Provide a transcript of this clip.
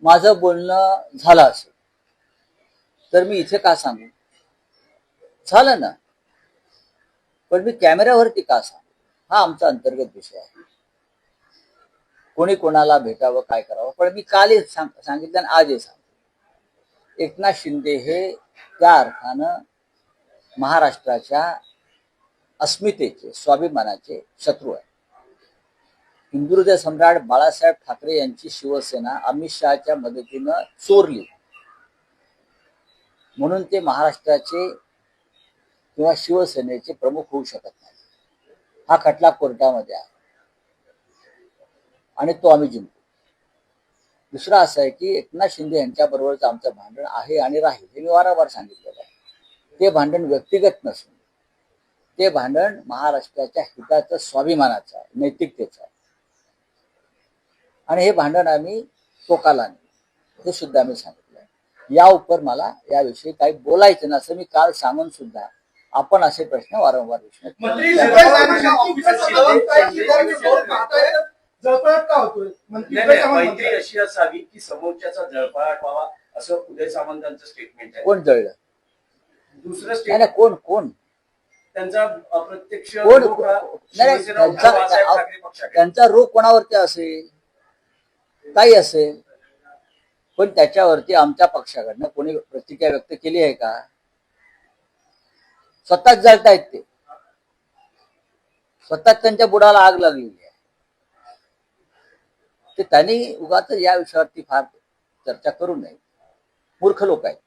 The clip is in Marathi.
माझं बोलणं झालं असेल तर मी इथे का सांगू? झालं ना, पण मी कॅमेऱ्यावरती का सांगू? हा आमचा अंतर्गत विषय आहे. कोणी कोणाला भेटावं, काय करावं, पण मी काल सांगितलं आणि आज हे सांगतो. एकनाथ शिंदे हे त्या अर्थानं महाराष्ट्राच्या अस्मितेचे, स्वाभिमानाचे शत्रू आहे. हिंदुहृदय सम्राट बाळासाहेब ठाकरे यांची शिवसेना अमित शहाच्या मदतीनं चोरली म्हणून ते महाराष्ट्राचे किंवा शिवसेनेचे प्रमुख होऊ शकत नाही. हा खटला कोर्टामध्ये आहे आणि तो आम्ही जिंकू. दुसरा असं आहे की एकनाथ शिंदे यांच्या बरोबरच आमचं भांडण आहे आणि राहील, हे मी वारंवार सांगितलेलं आहे. ते भांडण व्यक्तिगत नसून ते भांडण महाराष्ट्राच्या हिताचं, स्वाभिमानाचं आहे, नैतिकतेचं आहे. आणि हे भांडण आम्ही टोकाला नाही, हे सुद्धा आम्ही सांगितलं. या उपर मला याविषयी काही बोलायचं नाही असं मी काल सांगून सुद्धा आपण असे प्रश्न वारंवार मैत्री अशी असावी की समोरच्याचा जळफळाट व्हावा, असं उदय सामंतांचं स्टेटमेंट आहे. कोण जळलं? दुसरं स्टेटमेंट कोण कोण त्यांचा अप्रत्यक्ष त्यांचा रोग कोणावरती असेल, काही असेल, पण त्याच्यावरती आमच्या पक्षाकडनं कोणी प्रतिक्रिया व्यक्त केली आहे का? स्वतःच जळतायत ते, स्वतःच त्यांच्या बुडाला आग लागलेली आहे. ते त्यांनी उगाच या विषयावरती फार चर्चा करू नये. मूर्ख लोक आहेत.